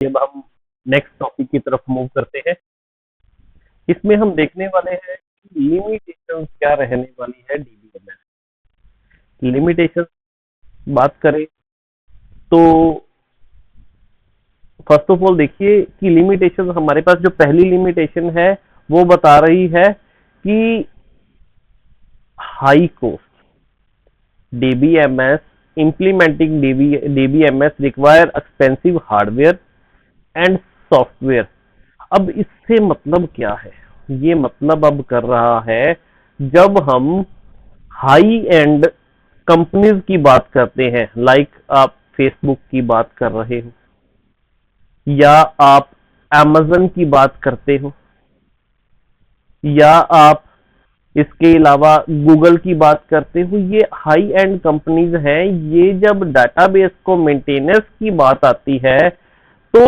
अब हम next topic की तरफ मूव करते हैं। इसमें हम देखने वाले हैं कि लिमिटेशंस क्या रहने वाली है डीबीएमएस। लिमिटेशंस बात करें तो फर्स्ट ऑफ ऑल देखिए कि लिमिटेशन हमारे पास जो पहली लिमिटेशन है वो बता रही है कि high cost DBMS implementing DBMS require expensive hardware and software। अब इससे मतलब क्या है? ये मतलब अब कर रहा है जब हम हाई एंड कंपनीज की बात करते हैं, लाइक आप फेसबुक की बात कर रहे हो या आप amazon की बात करते हो या आप इसके अलावा गूगल की बात करते हो, ये हाई एंड कंपनीज हैं। ये जब डाटाबेस को मेंटेनेंस की बात आती है तो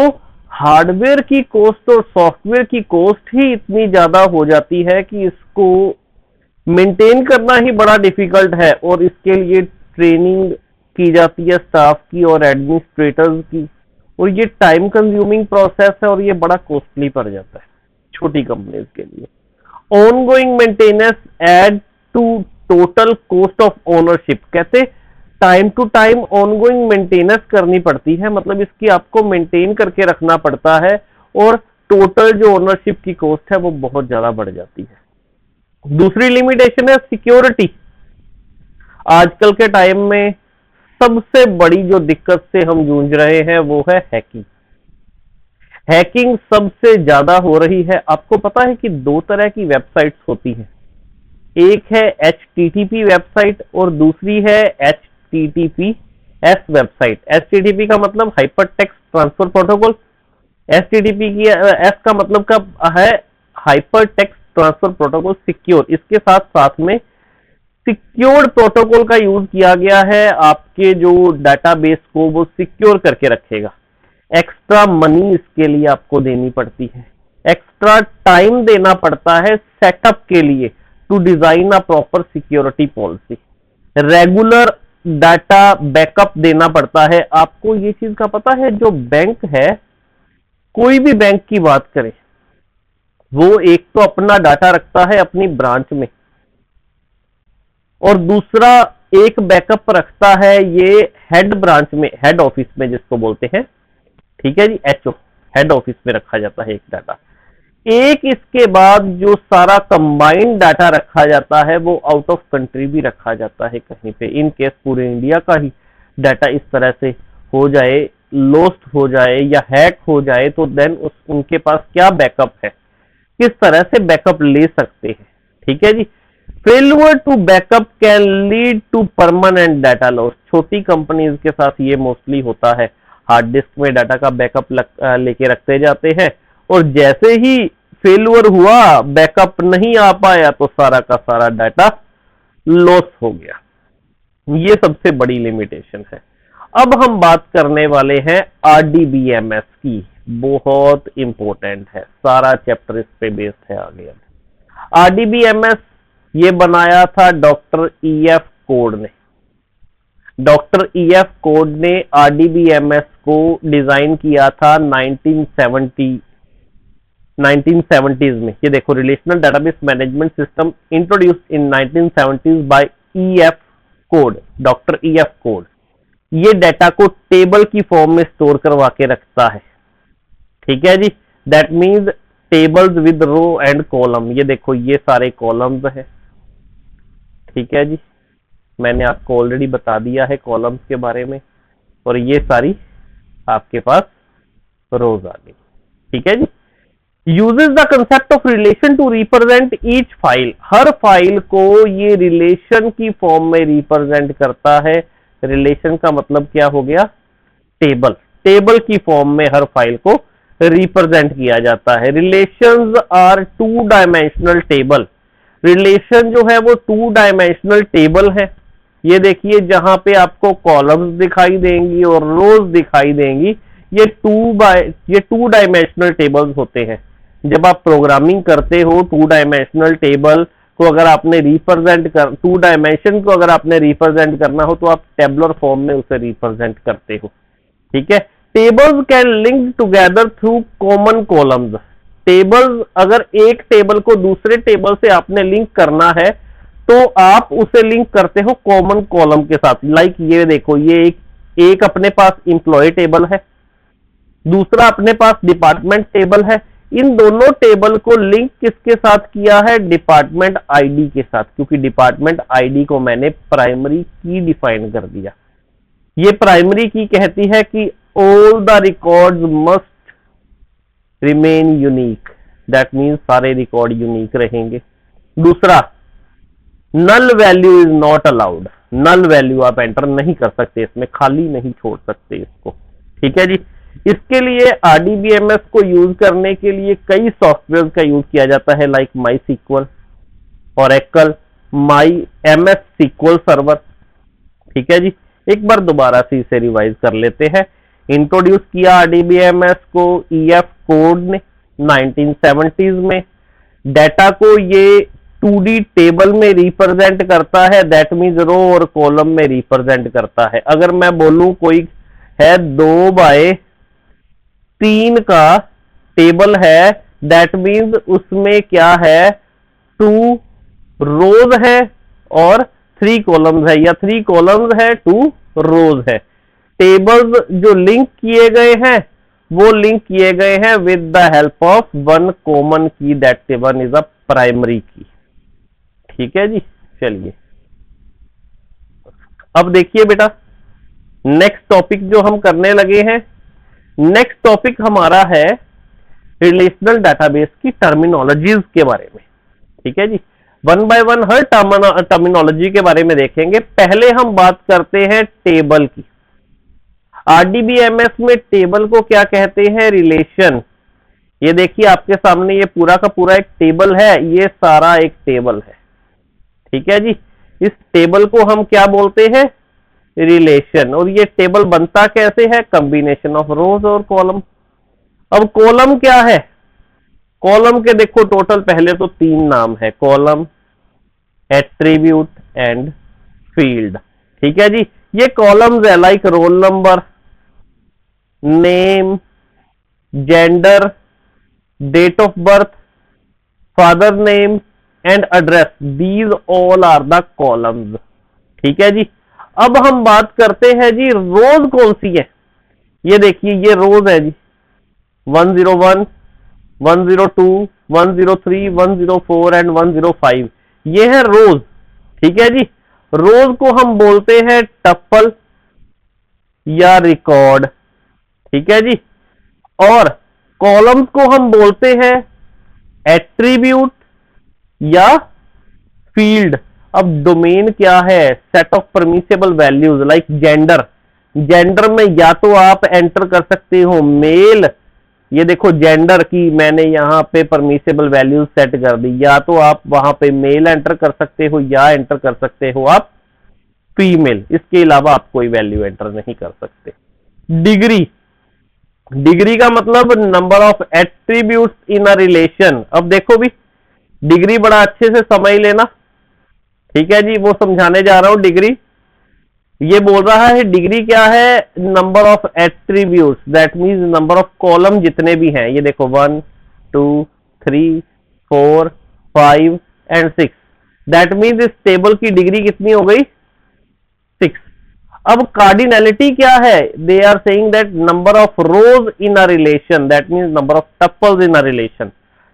हार्डवेयर की कॉस्ट और सॉफ्टवेयर की कॉस्ट ही इतनी ज्यादा हो जाती है कि इसको मेंटेन करना ही बड़ा डिफिकल्ट है और इसके लिए ट्रेनिंग की जाती है स्टाफ की और एडमिनिस्ट्रेटर्स की, और ये टाइम कंज्यूमिंग प्रोसेस है और ये बड़ा कॉस्टली पड़ जाता है छोटी कंपनीज के लिए। Ongoing maintenance add to total cost of ownership. कहते time to time ongoing maintenance करनी पड़ती है, मतलब इसकी आपको मेंटेन करके रखना पड़ता है और टोटल जो ओनरशिप की कॉस्ट है वो बहुत ज्यादा बढ़ जाती है। दूसरी लिमिटेशन है सिक्योरिटी। आजकल के टाइम में सबसे बड़ी जो दिक्कत से हम जूझ रहे हैं वो है हैकिंग। हैकिंग सबसे ज्यादा हो रही है। आपको पता है कि दो तरह की वेबसाइट्स होती हैं, एक है HTTP वेबसाइट और दूसरी है HTTPS वेबसाइट। HTTP का मतलब hyper text transfer protocol, HTTP की S का मतलब का है hyper text transfer protocol secure. इसके साथ साथ में सिक्योर्ड प्रोटोकॉल का यूज किया गया है, आपके जो डाटाबेस को वो सिक्योर करके रखेगा। एक्स्ट्रा मनी इसके लिए आपको देनी पड़ती है, एक्स्ट्रा टाइम देना पड़ता है सेटअप के लिए to design a proper security policy. Regular data backup देना पड़ता है। आपको ये चीज का पता है, जो बैंक है, कोई भी बैंक की बात करें, वो एक तो अपना डाटा रखता है अपनी ब्रांच में और दूसरा एक बैकअप रखता है ये हेड ब्रांच में, हेड ऑफिस में जिसको बोलते हैं, ठीक है जी, HO हेड ऑफिस में रखा जाता है एक डाटा। एक इसके बाद जो सारा कंबाइंड डाटा रखा जाता है वो आउट ऑफ कंट्री भी रखा जाता है कहीं पे, इन केस पूरे इंडिया का ही डाटा इस तरह से हो जाए, लॉस्ट हो जाए या हैक हो जाए तो देन उनके पास क्या बैकअप है, किस तरह से बैकअप ले सकते हैं। ठीक है जी। Failure to backup can lead to permanent data loss. छोटी कंपनीज के साथ ये मोस्टली होता है, हार्ड डिस्क में डाटा का बैकअप लेके रखते जाते हैं और जैसे ही फेलियर हुआ, बैकअप नहीं आ पाया तो सारा का सारा डाटा लॉस हो गया। ये सबसे बड़ी लिमिटेशन है। अब हम बात करने वाले हैं RDBMS की, बहुत इंपॉर्टेंट है, सारा चैप्टर इस पे बेस्ड है आगे। RDBMS ये बनाया था डॉक्टर EF कोड ने। डॉक्टर EF कोड ने RDBMS को डिजाइन किया था 1970s में। ये देखो, relational database management system introduced in 1970s बाय EF Codd, doctor EF Codd. ये डाटा को टेबल की फॉर्म में स्टोर करवा के रखता है। ठीक है जी, that means tables with row and column. ये देखो, ये सारे कॉलम्स है। ठीक है जी, मैंने आपको ऑलरेडी बता दिया है कॉलम्स के बारे में, और ये सारी आपके पास रोज आ गई। ठीक है जी। Uses the concept of relation to represent each file. हर फाइल को ये रिलेशन की फॉर्म में रिप्रेजेंट करता है। रिलेशन का मतलब क्या हो गया? टेबल। टेबल की फॉर्म में हर फाइल को रिप्रेजेंट किया जाता है। Relations are two dimensional table. Relation जो है वो टू डायमेंशनल टेबल है। ये देखिए, जहां पे आपको कॉलम्स दिखाई देंगी और रोज दिखाई देंगी, ये टू डायमेंशनल टेबल्स होते हैं। जब आप प्रोग्रामिंग करते हो, टू डायमेंशनल टेबल को अगर आपने टू डायमेंशन को अगर आपने रिप्रेजेंट करना हो तो आप टेबुलर फॉर्म में उसे रिप्रेजेंट करते हो। ठीक है, tables can link together through common columns. Tables, अगर एक टेबल को दूसरे टेबल से आपने लिंक करना है तो आप उसे लिंक करते हो कॉमन कॉलम के साथ। लाइक ये देखो, ये एक अपने पास इंप्लॉय टेबल है, दूसरा अपने पास डिपार्टमेंट टेबल है। इन दोनों टेबल को लिंक किसके साथ किया है? डिपार्टमेंट आईडी के साथ, क्योंकि डिपार्टमेंट आईडी को मैंने प्राइमरी की डिफाइन कर दिया। ये प्राइमरी की कहती है कि all the records must remain unique, that means सारे रिकॉर्ड यूनिक रहेंगे। दूसरा, null value is not allowed, null value आप एंटर नहीं कर सकते, इसमें खाली नहीं छोड़ सकते इसको। ठीक है जी। इसके लिए आरडीबीएमएस को यूज करने के लिए कई सॉफ्टवेयर का यूज किया जाता है, like MySQL, Oracle, my MS SQL server. ठीक है जी। एक बार दोबारा से इसे रिवाइज कर लेते हैं। इंट्रोड्यूस किया आरडीबीएमएस को ईएफ कोड ने 1970s में। डेटा को ये 2D टेबल में रिप्रेजेंट करता है, दैट मीन्स रो और कॉलम में रिप्रेजेंट करता है। अगर मैं बोलूं कोई है 2 बाय 3 का टेबल है, दैट मीन्स उसमें क्या है? 2 रोज है और 3 कॉलम्स है, या 3 कॉलम्स है 2 रोज है। टेबल्स जो लिंक किए गए हैं वो लिंक किए गए हैं with the help of one common key, that one is a primary key. ठीक है जी। चलिए अब देखिए बेटा, नेक्स्ट टॉपिक जो हम करने लगे हैं, नेक्स्ट टॉपिक हमारा है रिलेशनल डेटाबेस की टर्मिनोलॉजीज के बारे में। ठीक है जी। वन बाय वन हर टर्मिनोलॉजी के बारे में देखेंगे। पहले हम बात करते हैं टेबल की। आरडीबीएमएस में टेबल को क्या कहते हैं? रिलेशन। ये देखिए आपके सामने ये पूरा का पूरा एक टेबल है, ये सारा एक टेबल है। ठीक है जी। इस टेबल को हम क्या बोलते हैं? रिलेशन। और ये टेबल बनता कैसे है? कॉम्बिनेशन ऑफ रोज और कॉलम। अब कॉलम क्या है? कॉलम के देखो टोटल पहले तो 3 नाम है, कॉलम, एट्रीब्यूट एंड फील्ड। ठीक है जी। ये कॉलम्स है like roll number, name, gender, date of birth, father name and address. These all are the columns. ठीक है जी। अब हम बात करते हैं जी रोज कौन सी है। ये देखिए ये रोज है जी, 101, 102, 103, 104 एंड 105, ये है रोज। ठीक है जी। रोज को हम बोलते हैं टप्पल या रिकॉर्ड। ठीक है जी। और कॉलम्स को हम बोलते हैं एट्रीब्यूट या फील्ड। अब डोमेन क्या है? Set of permissible values like gender. Gender में या तो आप एंटर कर सकते हो मेल, ये देखो जेंडर की मैंने यहां पे परमिसेबल वैल्यूज सेट कर दी, या तो आप वहां पे मेल एंटर कर सकते हो या एंटर कर सकते हो आप फीमेल। इसके अलावा आप कोई वैल्यू एंटर नहीं कर सकते। डिग्री, डिग्री का मतलब number of attributes in a relation. अब देखो भी, डिग्री बड़ा अच्छे से समझ लेना। ठीक है जी। वो समझाने जा रहा हूं डिग्री। ये बोल रहा है डिग्री क्या है? Number of attributes, that means number of column जितने भी हैं। ये देखो 1, 2, 3, 4, 5 एंड 6, दैट मींस इस टेबल की डिग्री कितनी हो गई? 6। अब कार्डिनैलिटी क्या है? They are saying that number of rows in a relation, that means number of tuples in a relation.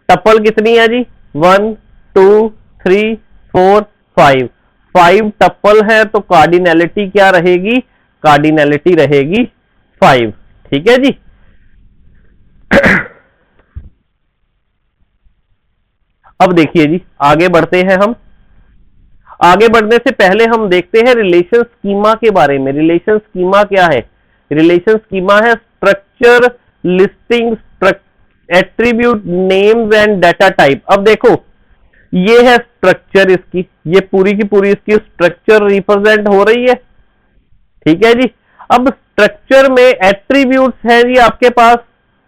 Tuple कितनी है जी? 1, 2, 3, 4, 5। 5 टप्पल है तो कार्डिनैलिटी क्या रहेगी? कार्डिनैलिटी रहेगी 5। ठीक है जी। अब देखिए जी, आगे बढ़ते हैं हम। आगे बढ़ने से पहले हम देखते हैं रिलेशन स्कीमा के बारे में। रिलेशन स्कीमा क्या है? रिलेशन स्कीमा है structure, listing, attribute, names and data type. अब देखो ये है स्ट्रक्चर इसकी, ये पूरी की पूरी इसकी स्ट्रक्चर रिप्रेजेंट हो रही है। ठीक है जी। अब स्ट्रक्चर में एट्रीब्यूट्स है जी आपके पास,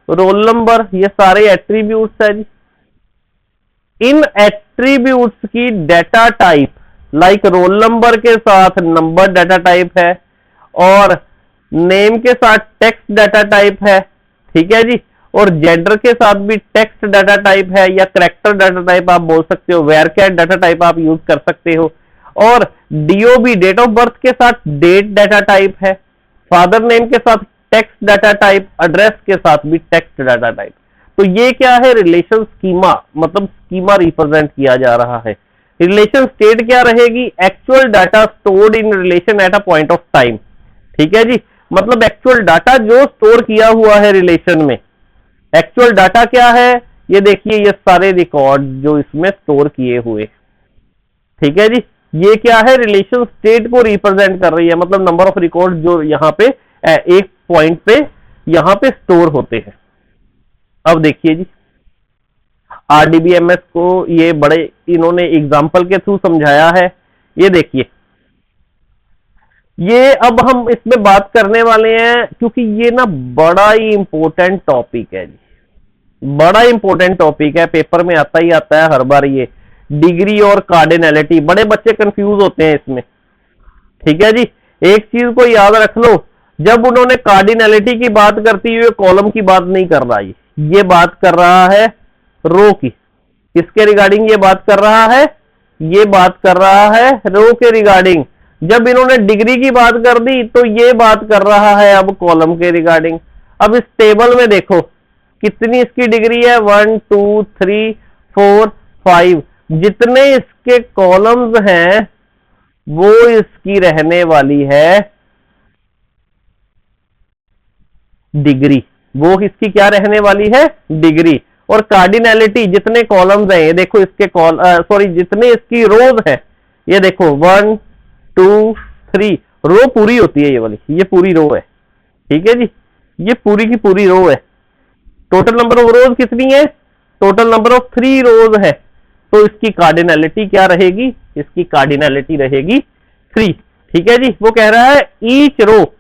रोल नंबर, ये सारे एट्रीब्यूट्स है जी। इन एट्रीब्यूट्स की data type like roll number के साथ नंबर डाटा टाइप है, और नेम के साथ टेक्स्ट डाटा टाइप है, ठीक है जी, और जेंडर के साथ भी टेक्स्ट डाटा टाइप है या कैरेक्टर डाटा टाइप आप बोल सकते हो, वेयर कैट डाटा टाइप आप यूज कर सकते हो, और डीओबी डेट ऑफ बर्थ के साथ डेट डाटा टाइप है, फादर नेम के साथ टेक्स्ट डाटा टाइप, एड्रेस के साथ भी टेक्स्ट डाटा टाइप। तो ये क्या है, रिलेशन स्कीमा, मतलब स्कीमा रिप्रेजेंट किया जा रहा है। रिलेशन स्टेट क्या रहेगी, actual data stored in relation at a point of time, ठीक है जी, मतलब एक्चुअल डाटा जो स्टोर किया हुआ है रिलेशन में। एक्चुअल डाटा क्या है, ये देखिए ये सारे रिकॉर्ड जो इसमें स्टोर किए हुए, ठीक है जी, ये क्या है, रिलेशन स्टेट को रिप्रेजेंट कर रही है, मतलब नंबर ऑफ रिकॉर्ड जो यहाँ पे एक पॉइंट पे यहाँ पे स्टोर होते हैं। अब देखिए जी, आरडीबीएमएस को ये बड़े इन्होंने एग्जाम्पल के थ्रू समझाया है। ये देखिए, ये अब हम इसमें बात करने वाले हैं क्योंकि ये ना बड़ा ही इंपॉर्टेंट टॉपिक है जी, बड़ा इंपॉर्टेंट टॉपिक है, पेपर में आता ही आता है हर बार। ये डिग्री और कार्डिनैलिटी, बड़े बच्चे कंफ्यूज होते हैं इसमें, ठीक है जी। एक चीज को याद रख लो, जब उन्होंने कार्डिनैलिटी की बात करती हुई कॉलम की बात नहीं कर रहा, ये बात कर रहा है रो की। किसके रिगार्डिंग ये बात कर रहा है, ये बात कर रहा है रो के रिगार्डिंग। जब इन्होंने डिग्री की बात कर दी तो ये बात कर रहा है अब कॉलम के रिगार्डिंग। अब इस टेबल में देखो कितनी इसकी डिग्री है, 1 2 3 4 5, जितने इसके कॉलम्स हैं वो इसकी रहने वाली है डिग्री, वो इसकी क्या रहने वाली है, डिग्री। और कार्डिनैलिटी, जितने कॉलम्स हैं ये देखो इसके जितने इसकी रोज है, ये देखो 1 2 3, रो पूरी होती है ये वाली, ये पूरी रो है, ठीक है जी, ये पूरी की पूरी रो है। टोटल नंबर ऑफ रोज कितनी है, टोटल नंबर ऑफ 3 रोज है, तो इसकी कार्डिनैलिटी क्या रहेगी, इसकी कार्डिनैलिटी रहेगी 3, ठीक है जी। वो कह रहा है each row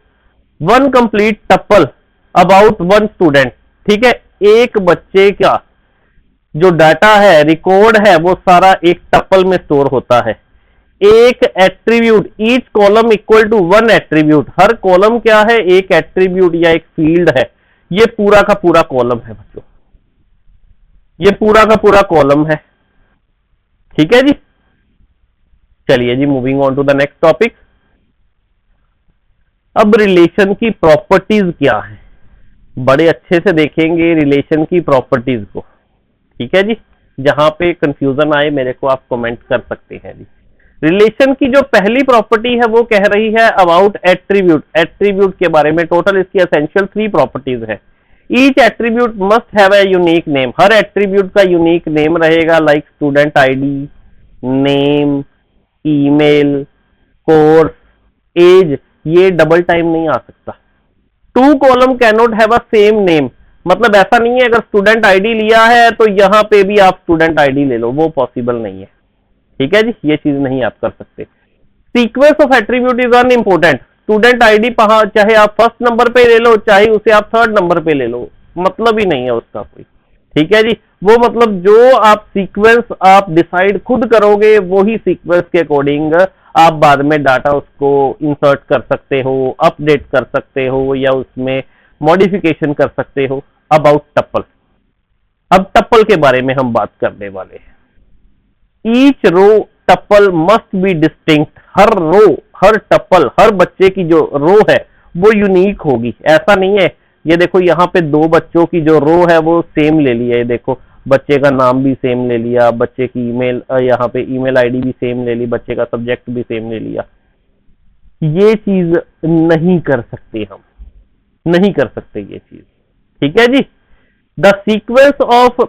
1 complete tuple about 1 student, ठीक है, एक बच्चे का जो डाटा है, रिकॉर्ड है, वो सारा एक टपल में स्टोर होता है। एक attribute, each column equal to 1 attribute, हर कॉलम क्या है, एक एट्रीब्यूट या एक फील्ड है। ये पूरा का पूरा कॉलम है बच्चों, ये पूरा का पूरा कॉलम है, ठीक है जी। चलिए जी, moving on to the next topic. अब रिलेशन की प्रॉपर्टीज क्या है, बड़े अच्छे से देखेंगे रिलेशन की प्रॉपर्टीज को, ठीक है जी। जहां पे कंफ्यूजन आए मेरे को आप कमेंट कर सकते हैं जी। रिलेशन की जो पहली प्रॉपर्टी है वो कह रही है अबाउट एट्रीब्यूट, एट्रीब्यूट के बारे में। टोटल इसकी एसेंशियल 3 प्रॉपर्टीज है। Each attribute must have a unique name, हर एट्रीब्यूट का यूनिक नेम रहेगा, like student ID, name, email, course, age, ये डबल टाइम नहीं आ सकता। 2 column cannot have a same name, मतलब ऐसा नहीं है अगर स्टूडेंट आईडी लिया है तो यहां पे भी आप स्टूडेंट आईडी ले लो, वो पॉसिबल नहीं है, ठीक है जी, ये चीज नहीं आप कर सकते। Sequence of attribute is unimportant, student ID चाहे आप फर्स्ट नंबर पे ले लो, चाहे उसे आप थर्ड नंबर पे ले लो, मतलब ही नहीं है उसका कोई, ठीक है जी। वो मतलब जो आप सीक्वेंस आप डिसाइड खुद करोगे, वो ही सीक्वेंस के अकॉर्डिंग आप बाद में डाटा उसको इंसर्ट कर सकते हो, अपडेट कर सकते हो या उसमें मॉडिफिकेशन कर सकते हो। अबाउट टपल, अब टपल के बारे में हम बात करने वाले हैं। Each row tuple must be distinct, हर रो, हर टपल, हर बच्चे की जो रो है वो यूनिक होगी, ऐसा नहीं है। ये देखो यहाँ पे 2 बच्चों की जो रो है वो सेम ले लिया, ये देखो बच्चे का नाम भी सेम ले लिया, बच्चे की ईमेल, यहाँ पे ईमेल आईडी भी सेम ले ली, बच्चे का सब्जेक्ट भी सेम ले लिया। ये चीज नहीं कर सकते, हम नहीं कर सकते ये चीज, ठीक है जी। The sequence of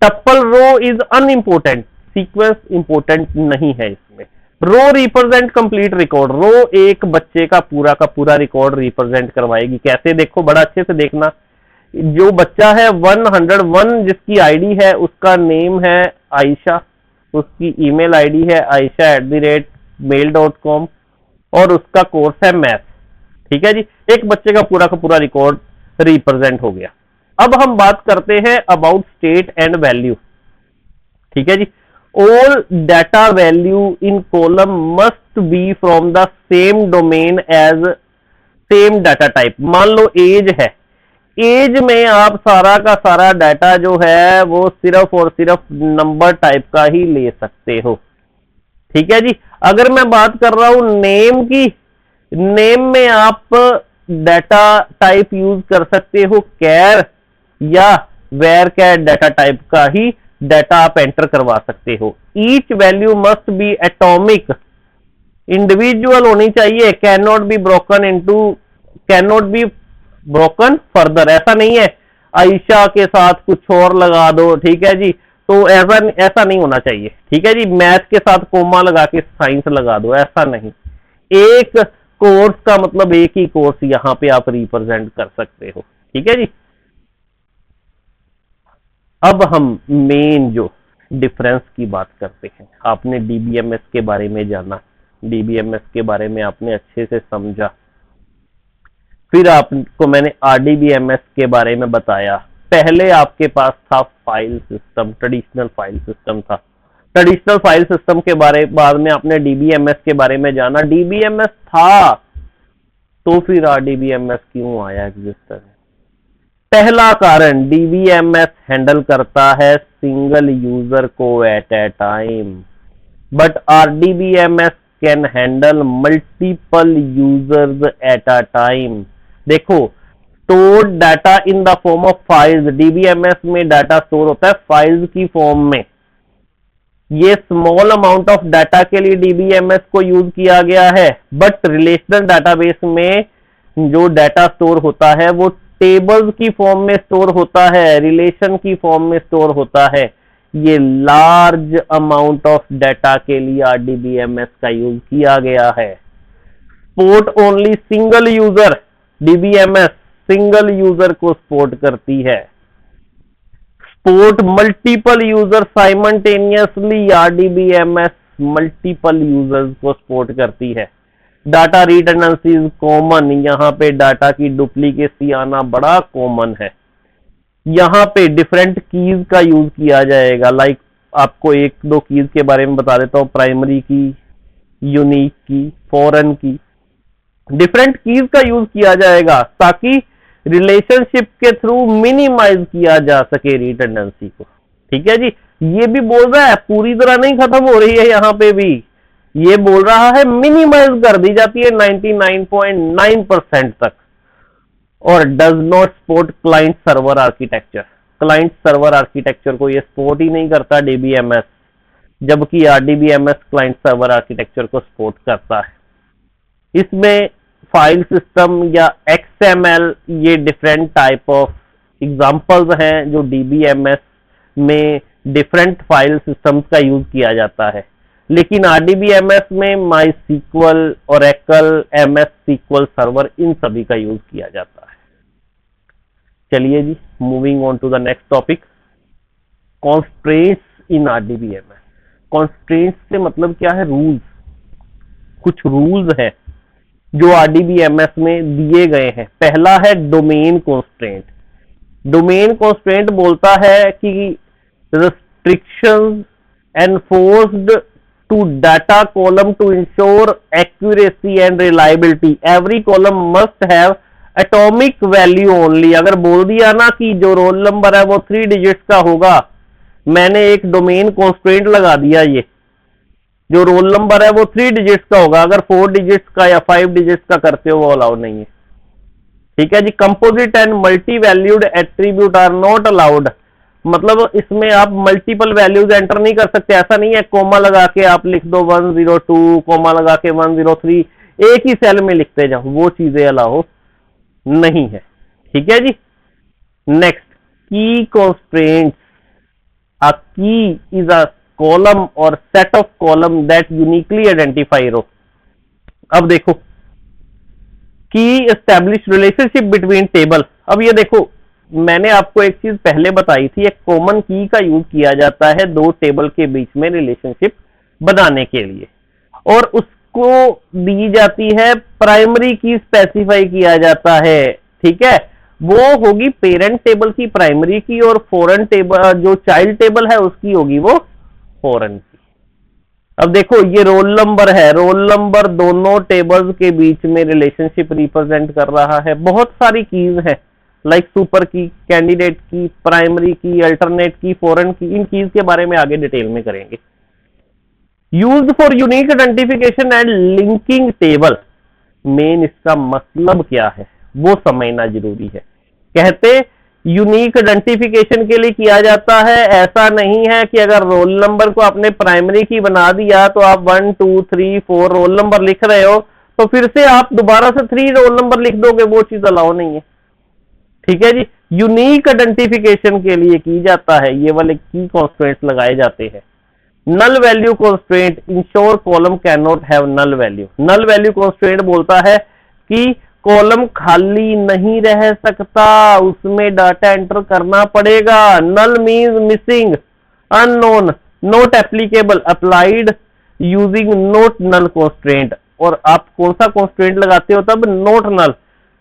tuple row is unimportant, sequence important नहीं है इसमें। Row represent complete record, row एक बच्चे का पूरा रिकॉर्ड रिप्रेजेंट करवाएगी। कैसे, देखो बड़ा अच्छे से देखना। जो बच्चा है 101 जिसकी आईडी है, उसका नेम है आयशा, उसकी ईमेल आईडी है aisha@mail.com और उसका कोर्स है मैथ, ठीक है जी। एक बच्चे का पूरा रिकॉर्ड रिप्रेजेंट हो गया। अब हम बात करते हैं अबाउट स्टेट एंड वैल्यू, ठीक है जी। All data value in column must be from the same domain as same data type. मान लो एज है, एज में आप सारा का सारा डाटा जो है वो सिर्फ और सिर्फ नंबर टाइप का ही ले सकते हो। ठीक है जी। अगर मैं बात कर रहा हूं नेम की, नेम में आप डाटा टाइप यूज कर सकते हो कैर या वेर कैर डाटा टाइप का ही डाटा आप एंटर करवा सकते हो। Each value must be atomic, individual होनी चाहिए, can not be broken into, can not be broken further. ऐसा नहीं है आयशा के साथ कुछ और लगा दो, ठीक है जी, तो ऐसा ऐसा नहीं होना चाहिए। ठीक है जी, मैथ के साथ कोमा लगा के साइंस लगा दो, ऐसा नहीं। एक कोर्स का मतलब एक ही कोर्स यहां पे आप रिप्रेजेंट कर सकते हो। ठीक है जी। अब हम मेन जो डिफरेंस की बात करते हैं। आपने डीबीएमएस के बारे में जाना, डीबीएमएस के बारे में आपने अच्छे से समझा, फिर आपको मैंने आरडीबीएमएस के बारे में बताया। पहले आपके पास था file system, traditional file system था। ट्रेडिशनल फाइल सिस्टम के बारे बाद में आपने डीबीएमएस के बारे में जाना। डीबीएमएस था तो फिर आरडीबीएमएस क्यों आया एग्जिस्टर में? पहला कारण, डीबीएमएस हैंडल करता है सिंगल यूजर को at a time, but RDBMS can handle multiple users at a time. देखो, store data in the form of files, DBMS में डाटा स्टोर होता है फाइल्स की फॉर्म में। ये स्मॉल अमाउंट ऑफ डाटा के लिए डीबीएमएस को यूज किया गया है, बट रिलेशनल डाटाबेस में जो डाटा स्टोर होता है वो टेबल्स की फॉर्म में स्टोर होता है, रिलेशन की फॉर्म में स्टोर होता है। ये लार्ज अमाउंट ऑफ डाटा के लिए आरडीबीएमएस का यूज किया गया है। Support only single user, DBMS single user को सपोर्ट करती है। Support multiple user simultaneously, RDBMS multiple users को सपोर्ट करती है। डाटा रिडंडेंसी इज कॉमन, यहां पे डाटा की डुप्लीकेसी आना बड़ा कॉमन है। यहां पे डिफरेंट कीज का यूज किया जाएगा। लाइक आपको एक दो कीज के बारे में बता देता हूं, प्राइमरी की, यूनिक की, फॉरेन की, डिफरेंट कीज का यूज किया जाएगा ताकि रिलेशनशिप के थ्रू मिनिमाइज किया जा सके रिडंडेंसी को। ठीक है जी। ये भी बोल रहा है पूरी तरह नहीं खत्म हो रही है, यहां पे भी ये बोल रहा है मिनिमाइज कर दी जाती है 99.9% तक। और does not support client server architecture, client server architecture को ये सपोर्ट ही नहीं करता डीबीएमएस, जबकि आरडीबीएमएस क्लाइंट सर्वर आर्किटेक्चर को सपोर्ट करता है। इसमें फाइल सिस्टम या एक्सएमएल, ये डिफरेंट टाइप ऑफ एग्जांपल्स हैं जो डीबीएमएस में डिफरेंट फाइल सिस्टम्स का यूज किया जाता है। लेकिन आरडीबीएमएस में MySQL, Oracle, MS SQL server, इन सभी का यूज किया जाता है। चलिए जी, moving on to the next topic, constraints in RDBMS. Constraints से मतलब क्या है? रूल्स। कुछ रूल्स हैं जो आरडीबीएमएस में दिए गए हैं। पहला है डोमेन कॉन्स्ट्रेंट। डोमेन कॉन्स्ट्रेंट बोलता है कि restrictions enforced to data column to ensure accuracy and reliability. Every column must have atomic value only. अगर बोल दिया ना कि जो रोल नंबर है वो 3 डिजिट्स का होगा, मैंने एक डोमेन कॉन्स्ट्रेंट लगा दिया, ये जो रोल नंबर है वो 3 डिजिट्स का होगा। अगर 4 डिजिट्स का या 5 डिजिट्स का करते हो वो अलाउड नहीं है। ठीक है जी। Composite and multi valued attribute are not allowed, मतलब इसमें आप मल्टीपल वैल्यूज एंटर नहीं कर सकते। ऐसा नहीं है कोमा लगा के आप लिख दो 102, कोमा लगा के 103, एक ही सेल में लिखते जाओ, वो चीजें अलाउ नहीं है। ठीक है जी। नेक्स्ट, की constraints. A key is a column और set of column that uniquely identify row. अब देखो, की एस्टैब्लिश रिलेशनशिप बिटवीन टेबल। अब ये देखो, मैंने आपको एक चीज पहले बताई थी, एक कॉमन की का यूज किया जाता है दो टेबल के बीच में रिलेशनशिप बनाने के लिए, और उसको दी जाती है प्राइमरी की, स्पेसिफाई किया जाता है। ठीक है, वो होगी पेरेंट टेबल की प्राइमरी की, और फॉरेन टेबल जो चाइल्ड टेबल है उसकी होगी वो फॉरेन की। अब देखो ये रोल नंबर है, रोल नंबर दोनों टेबल्स के बीच में रिलेशनशिप रिप्रेजेंट कर रहा है। बहुत सारी कीज है लाइक सुपर की, कैंडिडेट की, प्राइमरी की, अल्टरनेट की, फॉरेन की। इन कीज के बारे में आगे डिटेल में करेंगे। Used for unique identification and linking table, main इसका मतलब क्या है वो समझना जरूरी है। कहते यूनिक आइडेंटिफिकेशन के लिए किया जाता है। ऐसा नहीं है कि अगर रोल नंबर को आपने प्राइमरी की बना दिया तो आप 1 2 3 4 रोल नंबर लिख रहे हो तो फिर से आप दोबारा से 3 रोल नंबर लिख दोगे, वो चीज अलाउ नहीं है। ठीक है जी, यूनिक आइडेंटिफिकेशन के लिए की जाता है, ये वाले की कॉन्स्ट्रेंट्स लगाए जाते हैं। Null value constraint, ensure column can not have null value. Null value constraint बोलता है कि कॉलम खाली नहीं रह सकता, उसमें डाटा एंटर करना पड़ेगा। Null means missing, unknown, not applicable, applied using not null constraint. और आप कौन सा कॉन्स्ट्रेंट लगाते हो तब? Not null.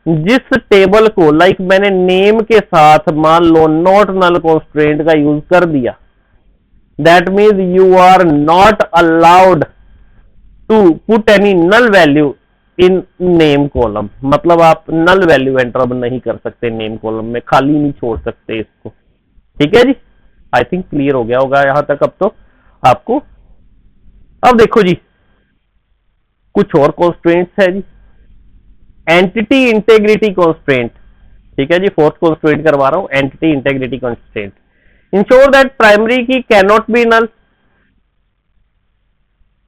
जिस टेबल को लाइक मैंने नेम के साथ मान लो नॉट नल कॉन्स्ट्रेंट का यूज कर दिया, that means you are not allowed to put any null value in name column. मतलब आप नल वैल्यू एंटर अब नहीं कर सकते नेम कॉलम में, खाली नहीं छोड़ सकते इसको। ठीक है जी, आई थिंक क्लियर हो गया होगा यहां तक अब तो आपको। अब देखो जी कुछ और कॉन्स्ट्रेंट्स है जी। एंटिटी इंटेग्रिटी कॉन्स्ट्रेंट, ठीक है जी, फोर्थ कॉन्स्ट्रेंट करवा रहा हूं, entity integrity constraint. Ensure that primary key can not be null.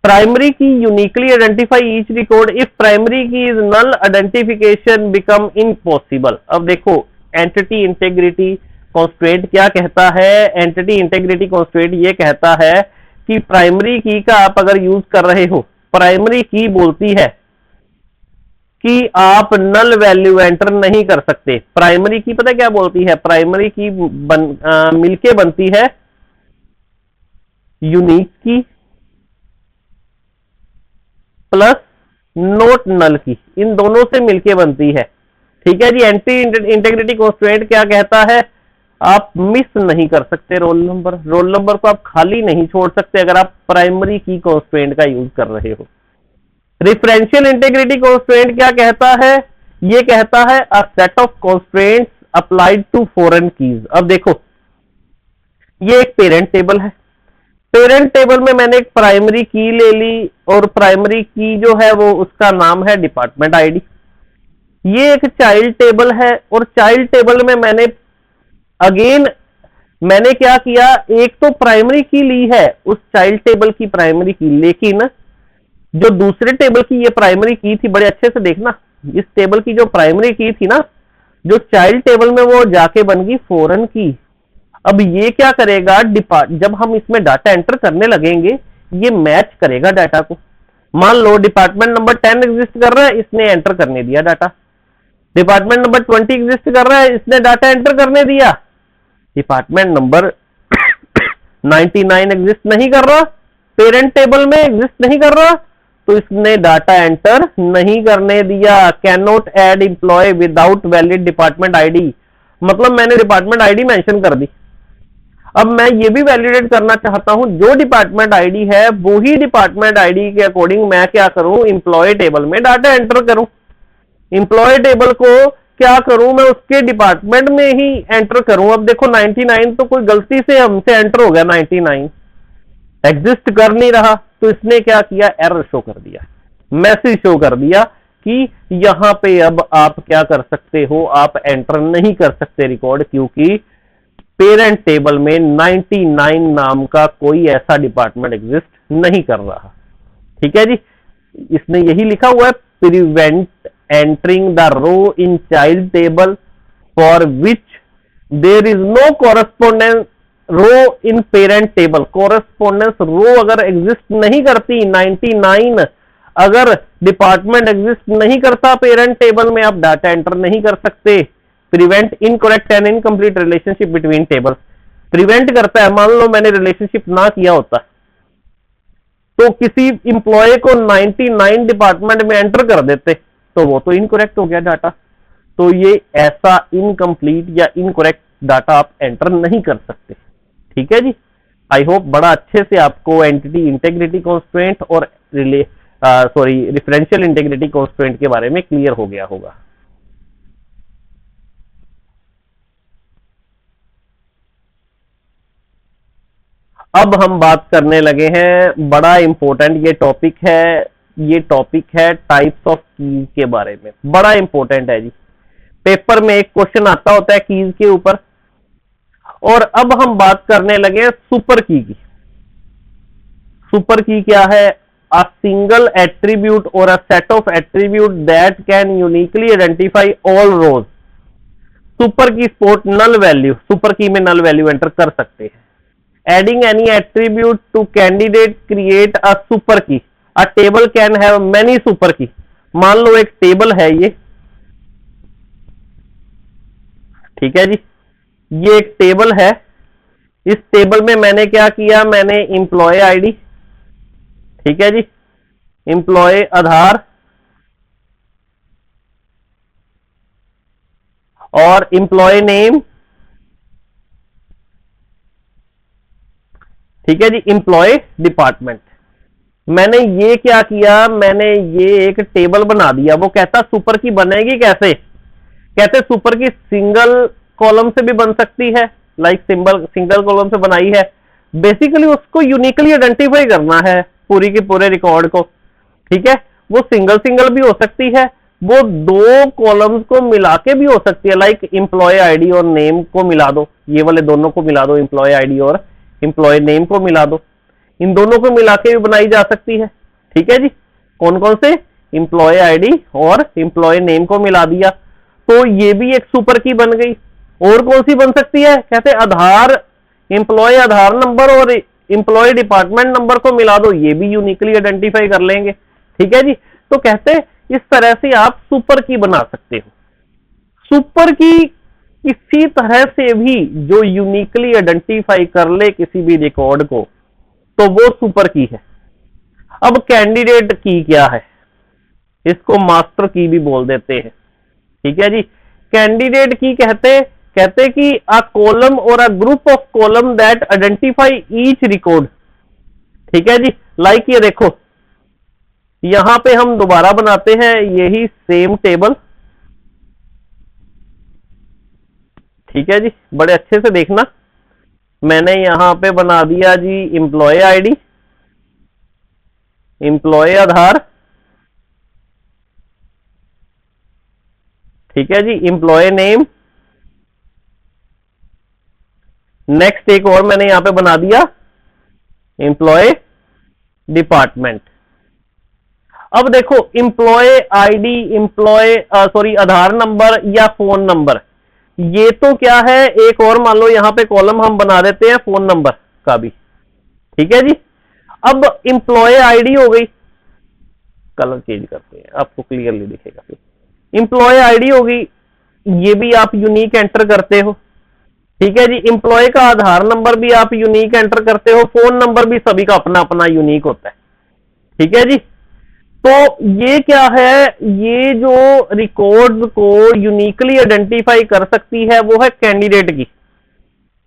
Primary key uniquely identify each record, if primary key is null identification become impossible. अब देखो entity integrity constraint क्या कहता है? एंटिटी इंटेग्रिटी कॉन्स्ट्रेंट ये कहता है कि primary की का आप अगर यूज कर रहे हो, प्राइमरी की बोलती है कि आप नल वैल्यू एंटर नहीं कर सकते। प्राइमरी की पता क्या बोलती है? प्राइमरी की मिलके बनती है यूनिक की प्लस नोट नल की, इन दोनों से मिलके बनती है। ठीक है जी, एंटी इंटेग्रिटी कॉन्स्ट्रेंट क्या कहता है? आप मिस नहीं कर सकते रोल नंबर, रोल नंबर को आप खाली नहीं छोड़ सकते अगर आप प्राइमरी की कॉन्स्ट्रेंट का यूज कर रहे हो। रिफरेंशियल इंटेग्रिटी कॉन्स्ट्रेंट क्या कहता है? ये कहता है a set of constraints applied to foreign keys. अब देखो ये एक पेरेंट टेबल है, पेरेंट टेबल में मैंने एक प्राइमरी की ले ली और प्राइमरी की जो है वो उसका नाम है डिपार्टमेंट आईडी। ये एक चाइल्ड टेबल है और चाइल्ड टेबल में मैंने अगेन मैंने क्या किया, एक तो प्राइमरी की ली है उस चाइल्ड टेबल की प्राइमरी की, लेकिन जो दूसरे टेबल की ये प्राइमरी की थी, बड़े अच्छे से देखना, इस टेबल की जो प्राइमरी की थी ना, जो चाइल्ड टेबल में वो जाके बन गई फॉरेन की। अब ये क्या करेगा, जब हम इसमें डाटा एंटर करने लगेंगे ये मैच करेगा डाटा को। मान लो डिपार्टमेंट नंबर 10 एग्जिस्ट कर रहा है, इसने एंटर करने दिया डाटा। डिपार्टमेंट नंबर 20 एग्जिस्ट कर रहा है, इसने डाटा एंटर करने दिया। डिपार्टमेंट नंबर 99 एग्जिस्ट नहीं कर रहा, पेरेंट टेबल में एग्जिस्ट नहीं कर रहा, तो इसने डाटा एंटर नहीं करने दिया। Can not add employee without valid department ID, मतलब मैंने डिपार्टमेंट आईडी मेंशन कर दी। अब मैं ये भी वैलिडेट करना चाहता हूं जो डिपार्टमेंट आईडी है वही डिपार्टमेंट आईडी के अकॉर्डिंग मैं क्या करूं, एम्प्लॉय टेबल में डाटा एंटर करूं। एम्प्लॉय टेबल को क्या करूं, मैं उसके डिपार्टमेंट में ही एंटर करूं। अब देखो 99 तो कोई गलती से हमसे एंटर हो गया, 99 एग्जिस्ट कर नहीं रहा, तो इसने क्या किया, एरर शो कर दिया, मैसेज शो कर दिया कि यहां पे अब आप क्या कर सकते हो, आप एंटर नहीं कर सकते रिकॉर्ड, क्योंकि पेरेंट टेबल में 99 नाम का कोई ऐसा डिपार्टमेंट एग्जिस्ट नहीं कर रहा। ठीक है जी, इसने यही लिखा हुआ है, prevent entering the row in child table for which there is no correspondence row in parent table. Correspondence row अगर एग्जिस्ट नहीं करती, 99 अगर डिपार्टमेंट एग्जिस्ट नहीं करता पेरेंट टेबल में, आप डाटा एंटर नहीं कर सकते। Prevent incorrect and incomplete relationship between tables, prevent करता है। मान लो मैंने रिलेशनशिप ना किया होता तो किसी इंप्लॉय को 99 डिपार्टमेंट में एंटर कर देते तो वो तो इनकरेक्ट हो गया डाटा। तो ये ऐसा इनकम्प्लीट या इनकरेक्ट डाटा आप एंटर नहीं कर सकते। ठीक है जी, आई होप बड़ा अच्छे से आपको एंटिटी इंटीग्रिटी कॉन्स्ट्रेंट और रेफरेंशियल इंटीग्रिटी कॉन्स्ट्रेंट के बारे में क्लियर हो गया होगा। अब हम बात करने लगे हैं, बड़ा इंपॉर्टेंट ये टॉपिक है टाइप्स ऑफ कीज के बारे में, बड़ा इंपॉर्टेंट है जी। पेपर में एक क्वेश्चन आता होता है कीज के ऊपर। और अब हम बात करने लगे हैं सुपर की। सुपर की क्या है? अ सिंगल एट्रीब्यूट और a set of attribute that can uniquely identify all rows. Super key support null value, super key में नल वैल्यू एंटर कर सकते हैं। Adding any attribute to candidate create a super key. A table can have many super key. मान लो एक table है ये, ठीक है जी, ये एक टेबल है। इस टेबल में मैंने क्या किया, मैंने एम्प्लॉय आईडी, ठीक है जी, एम्प्लॉय आधार और एम्प्लॉय नेम, ठीक है जी, एम्प्लॉय डिपार्टमेंट। मैंने ये क्या किया, मैंने ये एक टेबल बना दिया। वो कहता सुपर की बनेगी कैसे? कहते सुपर की सिंगल कॉलम से भी बन सकती है, लाइक सिंगल कॉलम से बनाई है। बेसिकली उसको यूनिकली आइडेंटिफाई करना है पूरी के पूरे रिकॉर्ड को, ठीक है। वो सिंगल भी हो सकती है, वो दो कॉलम्स को मिला के भी हो सकती है, लाइक एम्प्लॉय आईडी और नेम को मिला दो, ये वाले दोनों को मिला दो, एम्प्लॉय आईडी और एम्प्लॉय नेम को मिला दो, इन दोनों को मिला के भी बनाई जा सकती है, ठीक है जी। कौन कौन से? एम्प्लॉय आईडी और एम्प्लॉय नेम को मिला दिया, तो ये भी एक सुपर की बन गई। और कौन सी बन सकती है? कहते आधार, एम्प्लॉय आधार नंबर और एम्प्लॉय डिपार्टमेंट नंबर को मिला दो, ये भी यूनिकली आइडेंटिफाई कर लेंगे, ठीक है जी। तो कहते इस तरह से आप सुपर की बना सकते हो। सुपर की किसी तरह से भी जो यूनिकली आइडेंटिफाई कर ले किसी भी रिकॉर्ड को, तो वो सुपर की है। अब कैंडिडेट की क्या है? इसको मास्टर की भी बोल देते हैं, ठीक है जी। कैंडिडेट की कहते कि अ कॉलम और a group of column that identify each record, ठीक है जी। लाइक ये देखो, यहां पे हम दोबारा बनाते हैं यही सेम टेबल, ठीक है जी, बड़े अच्छे से देखना। मैंने यहां पे बना दिया जी एम्प्लॉय आईडी, एम्प्लॉय आधार, ठीक है जी, एम्प्लॉय नेम। नेक्स्ट एक और मैंने यहां पे बना दिया एम्प्लॉय डिपार्टमेंट। अब देखो एम्प्लॉय आईडी, आधार नंबर या फोन नंबर, ये तो क्या है, एक और मान लो यहां पे कॉलम हम बना देते हैं फोन नंबर का भी, ठीक है जी। अब एम्प्लॉय आईडी हो गई, कलर चेंज करते हैं आपको क्लियरली दिखेगा फिर। एम्प्लॉय आईडी होगी, ये भी आप यूनिक एंटर करते हो, ठीक है जी। एम्प्लॉय का आधार नंबर भी आप यूनिक एंटर करते हो, फोन नंबर भी सभी का अपना अपना यूनिक होता है, ठीक है जी। तो ये क्या है, ये जो रिकॉर्ड्स को यूनिकली आइडेंटिफाई कर सकती है वो है कैंडिडेट की।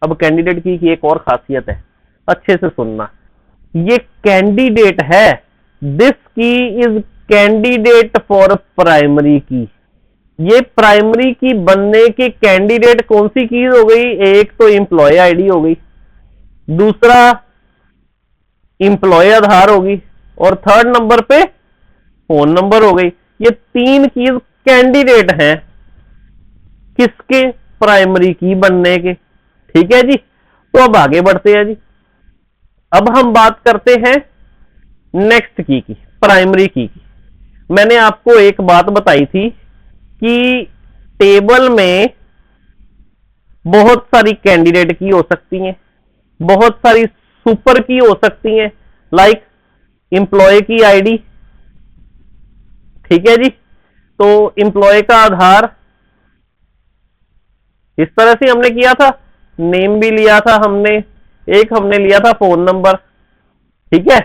अब कैंडिडेट की एक और खासियत है, अच्छे से सुनना, ये कैंडिडेट है, दिस की इज कैंडिडेट फॉर प्राइमरी की। ये प्राइमरी की बनने के कैंडिडेट कौन सी की हो गई? एक तो एम्प्लॉय आईडी हो गई, दूसरा एम्प्लॉय आधार होगी, और थर्ड नंबर पे फोन नंबर हो गई। ये तीन कीज कैंडिडेट हैं किसके? प्राइमरी की बनने के, ठीक है जी। तो अब आगे बढ़ते हैं जी। अब हम बात करते हैं नेक्स्ट की प्राइमरी की। मैंने आपको एक बात बताई थी कि टेबल में बहुत सारी कैंडिडेट की हो सकती हैं, बहुत सारी सुपर की हो सकती हैं, लाइक एम्प्लॉय की आईडी, ठीक है जी। तो एम्प्लॉय का आधार, इस तरह से हमने किया था, नेम भी लिया था हमने, एक हमने लिया था फोन नंबर, ठीक है।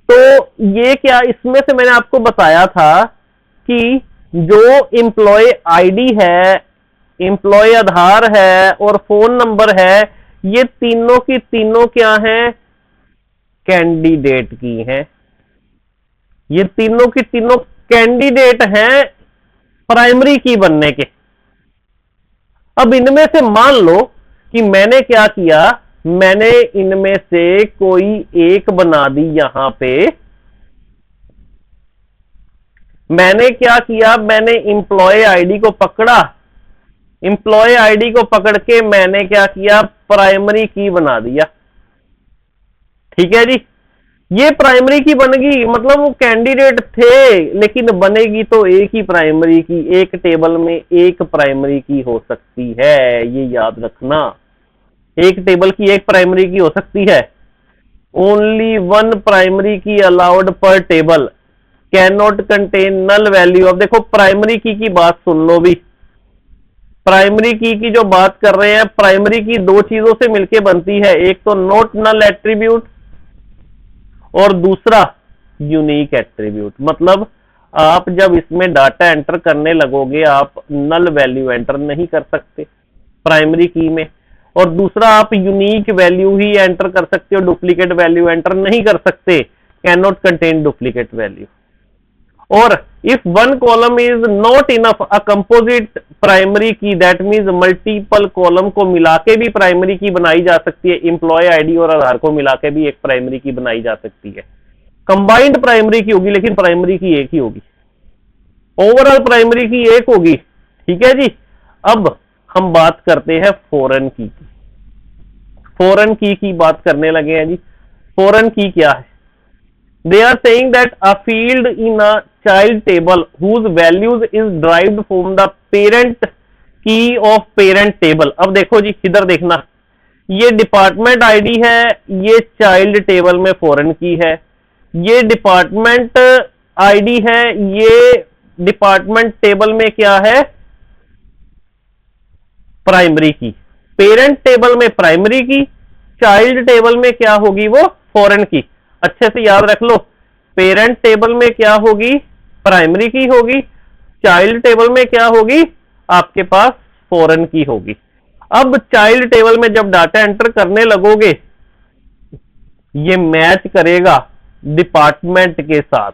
तो ये क्या, इसमें से मैंने आपको बताया था कि जो एम्प्लॉय आईडी है, एम्प्लॉय आधार है और फोन नंबर है, ये तीनों की तीनों क्या हैं? कैंडिडेट की हैं। ये तीनों की तीनों कैंडिडेट हैं प्राइमरी की बनने के। अब इनमें से मान लो कि मैंने क्या किया, मैंने इनमें से कोई एक बना दी यहां पे। मैंने क्या किया, मैंने इंप्लॉय आईडी को पकड़ा, इंप्लॉय आईडी को पकड़ के मैंने क्या किया, प्राइमरी की बना दिया। ठीक है जी, ये प्राइमरी की बन गई, मतलब वो कैंडिडेट थे लेकिन बनेगी तो एक ही प्राइमरी की। एक टेबल में एक प्राइमरी की हो सकती है, ये याद रखना। एक टेबल की एक प्राइमरी की हो सकती है। Only one primary key allowed per table, can not contain null value. अब देखो प्राइमरी की बात सुन लो भी। प्राइमरी की जो बात कर रहे हैं, प्राइमरी की दो चीजों से मिलके बनती है, एक तो नॉट नल एट्रीब्यूट और दूसरा यूनिक एट्रीब्यूट। मतलब आप जब इसमें डाटा एंटर करने लगोगे, आप नल वैल्यू एंटर नहीं कर सकते प्राइमरी की में, और दूसरा आप यूनिक वैल्यू ही एंटर कर सकते हो, डुप्लीकेट वैल्यू एंटर नहीं कर सकते, can not contain duplicate value. और if one column is not enough a composite primary key, that means multiple column को मिला के भी प्राइमरी की बनाई जा सकती है। इंप्लॉय आईडी और आधार को मिला के भी एक प्राइमरी की बनाई जा सकती है। कंबाइंड प्राइमरी की होगी लेकिन प्राइमरी की एक ही होगी, ओवरऑल प्राइमरी की एक होगी। ठीक है जी। अब हम बात करते हैं फॉरेन की। फॉरेन की बात करने लगे हैं जी। फॉरेन की क्या है? They are saying that a field in a child table whose values is derived from the parent key of parent table। अब देखो जी, इधर देखना, ये डिपार्टमेंट आईडी है, ये चाइल्ड टेबल में फॉरेन की है। ये डिपार्टमेंट आईडी है, ये डिपार्टमेंट टेबल में क्या है, प्राइमरी की। पेरेंट टेबल में प्राइमरी की, चाइल्ड टेबल में क्या होगी, वो फॉरेन की। अच्छे से याद रख लो, पेरेंट टेबल में क्या होगी, प्राइमरी की होगी, चाइल्ड टेबल में क्या होगी, आपके पास फॉरेन की होगी। अब चाइल्ड टेबल में जब डाटा एंटर करने लगोगे, ये मैच करेगा डिपार्टमेंट के साथ।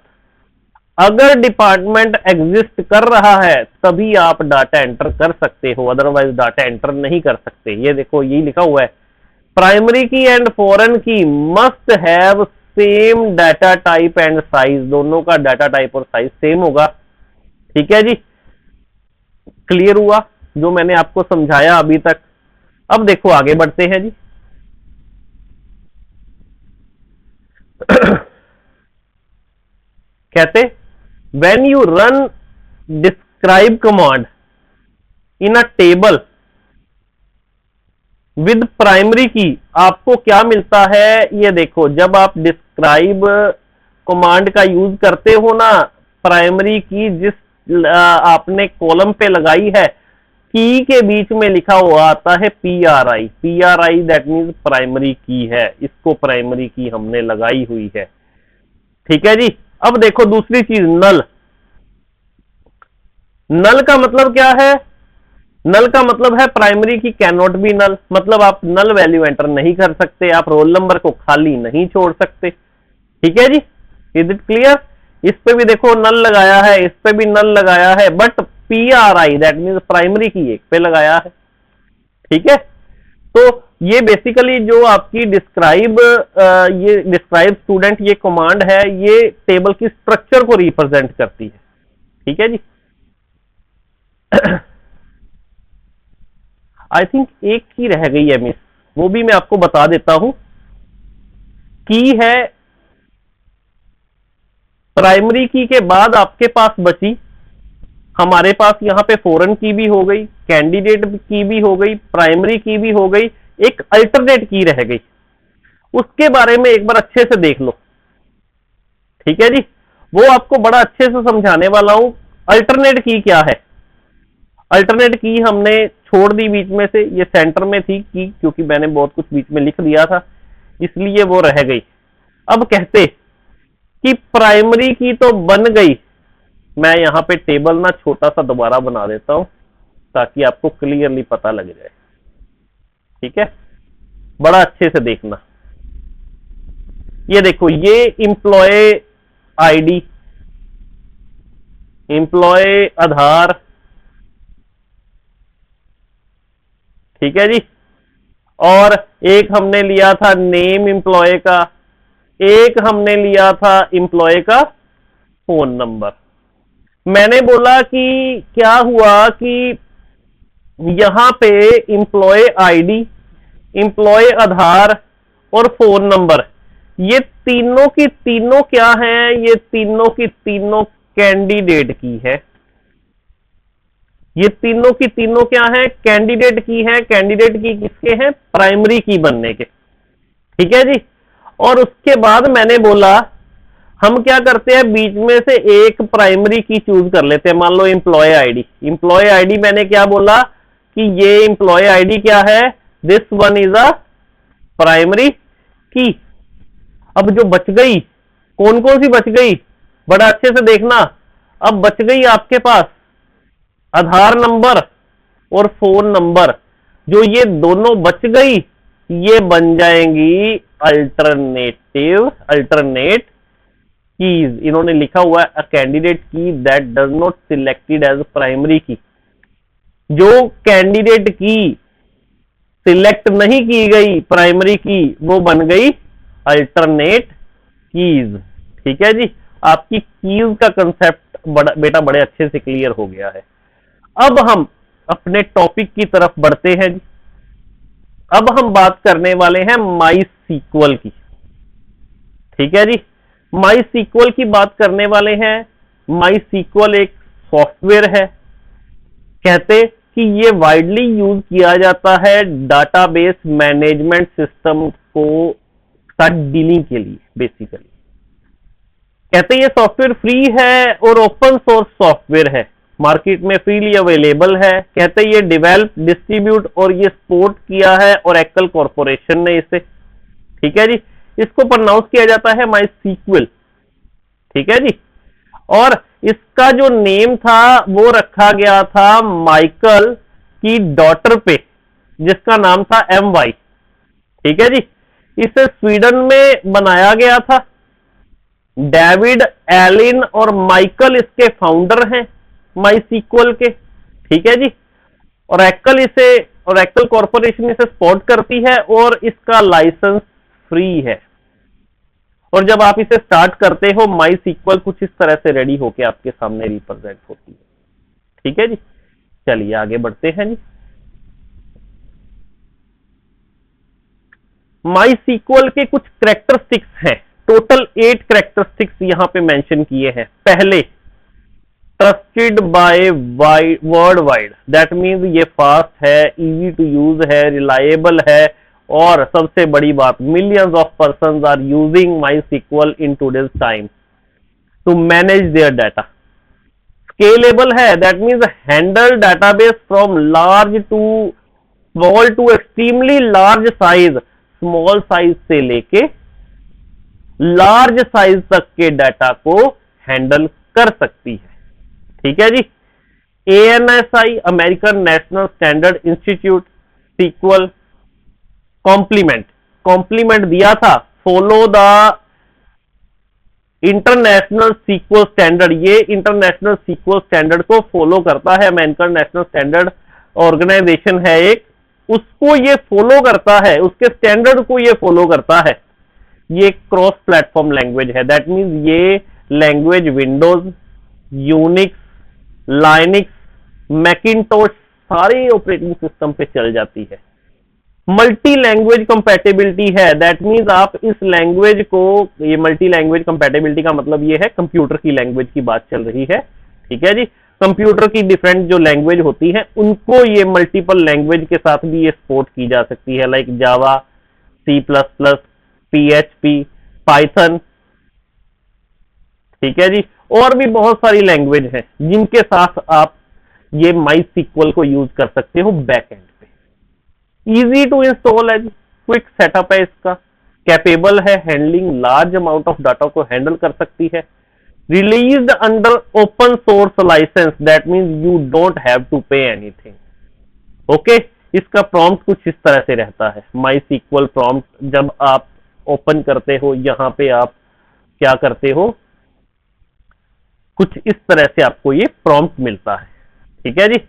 अगर डिपार्टमेंट एग्जिस्ट कर रहा है तभी आप डाटा एंटर कर सकते हो, अदरवाइज डाटा एंटर नहीं कर सकते। ये देखो, यही लिखा हुआ है, प्राइमरी की एंड फॉरेन की must have same data type and size. दोनों का डाटा टाइप और साइज सेम होगा। ठीक है जी, क्लियर हुआ जो मैंने आपको समझाया अभी तक। अब देखो आगे बढ़ते हैं जी। कहते when you run describe command in a table with primary key, आपको क्या मिलता है, ये देखो। जब आप डिस्क्राइब कमांड का यूज करते हो ना, प्राइमरी की जिस आपने कॉलम पे लगाई है, की के बीच में लिखा हुआ आता है PRI। PRI that means primary की है, इसको प्राइमरी की हमने लगाई हुई है। ठीक है जी। अब देखो दूसरी चीज, नल। नल का मतलब क्या है? नल का मतलब है primary key can not be नल, मतलब आप नल वैल्यू एंटर नहीं कर सकते, आप रोल नंबर को खाली नहीं छोड़ सकते। ठीक है जी, इज इट क्लियर? इस पे भी देखो नल लगाया है, इस पे भी नल लगाया है, but PRI that means primary की एक पे लगाया है। ठीक है, तो ये बेसिकली जो आपकी डिस्क्राइब ये डिस्क्राइब स्टूडेंट ये कमांड है, ये टेबल की स्ट्रक्चर को रिप्रेजेंट करती है। ठीक है जी। आई थिंक एक की रह गई है मिस, वो भी मैं आपको बता देता हूं। की है प्राइमरी की के बाद आपके पास बची, हमारे पास यहां पे फॉरेन की भी हो गई, कैंडिडेट की भी हो गई, प्राइमरी की भी हो गई, एक अल्टरनेट की रह गई। उसके बारे में एक बार अच्छे से देख लो। ठीक है जी, वो आपको बड़ा अच्छे से समझाने वाला हूं। अल्टरनेट की क्या है? अल्टरनेट की हमने छोड़ दी बीच में से, ये सेंटर में थी की, क्योंकि मैंने बहुत कुछ बीच में लिख दिया था इसलिए वो रह गई। अब कहते कि प्राइमरी की तो बन गई, मैं यहां पे टेबल ना छोटा सा दोबारा बना देता हूं ताकि आपको क्लियरली पता लग जाए। ठीक है, बड़ा अच्छे से देखना। ये देखो, ये इंप्लॉय आईडी, इंप्लॉय आधार, ठीक है जी। और एक हमने लिया था नेम इंप्लॉय का, एक हमने लिया था इंप्लॉय का फोन नंबर। मैंने बोला कि क्या हुआ कि यहां पे इंप्लॉय आईडी, इंप्लॉय आधार और फोन नंबर, ये तीनों की तीनों क्या हैं? ये तीनों की तीनों कैंडिडेट की है। ये तीनों की तीनों क्या है? कैंडिडेट की है। कैंडिडेट की किसके हैं? प्राइमरी की बनने के, ठीक है जी। और उसके बाद मैंने बोला हम क्या करते हैं, बीच में से एक प्राइमरी की चूज कर लेते हैं। मान लो इंप्लॉय आईडी, इंप्लॉय आईडी मैंने क्या बोला कि ये इंप्लॉय आईडी क्या है? This one is a primary की। अब जो बच गई, कौन कौन सी बच गई? बड़ा अच्छे से देखना। अब बच गई आपके पास आधार नंबर और फोन नंबर। जो ये दोनों बच गई, ये बन जाएंगी अल्टरनेट कीज। इन्होंने लिखा हुआ है a candidate key that does not selected as primary key. जो कैंडिडेट की सिलेक्ट नहीं की गई प्राइमरी की, वो बन गई अल्टरनेट कीज, ठीक है जी। आपकी कीज का कंसेप्ट बेटा बड़े अच्छे से क्लियर हो गया है। अब हम अपने टॉपिक की तरफ बढ़ते हैं जी। अब हम बात करने वाले हैं माई सीक्वल की, ठीक है जी। माई सीक्वल की बात करने वाले हैं। माई सीक्वल एक सॉफ्टवेयर है। कहते कि ये वाइडली यूज किया जाता है डाटाबेस मैनेजमेंट सिस्टम को साथ डीलिंग के लिए। बेसिकली कहते ये सॉफ्टवेयर फ्री है और ओपन सोर्स सॉफ्टवेयर है, मार्केट में फ्रीली अवेलेबल है। कहते ये डिवेल्प, डिस्ट्रीब्यूट और ये सपोर्ट किया है ओरेकल कॉर्पोरेशन ने इसे, ठीक है जी। इसको प्रोनाउंस किया जाता है माई सीक्वल, ठीक है जी। और इसका जो नेम था वो रखा गया था माइकल की डॉटर पे, जिसका नाम था MY, ठीक है जी। इसे स्वीडन में बनाया गया था। डेविड, एलिन और माइकल इसके फाउंडर हैं माई सीक्वल के, ठीक है जी। ओरेकल कॉर्पोरेशन इसे सपोर्ट करती है और इसका लाइसेंस फ्री है। और जब आप इसे स्टार्ट करते हो, माई सीक्वल कुछ इस तरह से रेडी होके आपके सामने रिप्रेजेंट होती है, ठीक है जी। चलिए आगे बढ़ते हैं जी। माई सीक्वल के कुछ करेक्टरिस्टिक्स हैं। टोटल 8 करेक्टरिस्टिक्स यहां पे मेंशन किए हैं। पहले, trusted by world wide, that means ये फास्ट है, इजी टू यूज है, रिलायबल है। और सबसे बड़ी बात, millions of persons are using MySQL in today's time to manage their data. Scalable है, that means handle database from large to small to extremely large size, small size से लेके large size तक के data को handle कर सकती है, ठीक है जी। ANSI, American National Standard Institute SQL complement दिया था, follow the international SQL standard. ये इंटरनेशनल सीक्वल स्टैंडर्ड को फॉलो करता है। अमेरिकन नेशनल स्टैंडर्ड ऑर्गेनाइजेशन है एक, उसको ये फॉलो करता है, उसके स्टैंडर्ड को ये फॉलो करता है। ये क्रॉस प्लेटफॉर्म लैंग्वेज है, दैट मीन्स ये language Windows, Unix, Linux, Macintosh सारे ऑपरेटिंग सिस्टम पे चल जाती है। मल्टी लैंग्वेज कंपैटिबिलिटी है, दैट मीन्स आप इस लैंग्वेज को, ये मल्टी लैंग्वेज कंपैटिबिलिटी का मतलब ये है कंप्यूटर की लैंग्वेज की बात चल रही है, ठीक है जी। कंप्यूटर की डिफरेंट जो लैंग्वेज होती है उनको ये मल्टीपल लैंग्वेज के साथ भी ये सपोर्ट की जा सकती है, like Java, C++, PHP, Python, ठीक है जी। और भी बहुत सारी लैंग्वेज हैं जिनके साथ आप ये माई सीक्वल को यूज कर सकते हो बैक एंड पे। इजी टू इंस्टॉल है जी, क्विक सेटअप है इसका, कैपेबल है, handling large amount of data को हैंडल कर सकती है। Released under open source license, that means you don't have to pay anything, okay. इसका प्रॉम्प्ट कुछ इस तरह से रहता है। माई सीक्वल प्रॉम्प्ट जब आप ओपन करते हो, यहाँ पे आप क्या करते हो, कुछ इस तरह से आपको ये प्रॉम्प्ट मिलता है। ठीक है जी।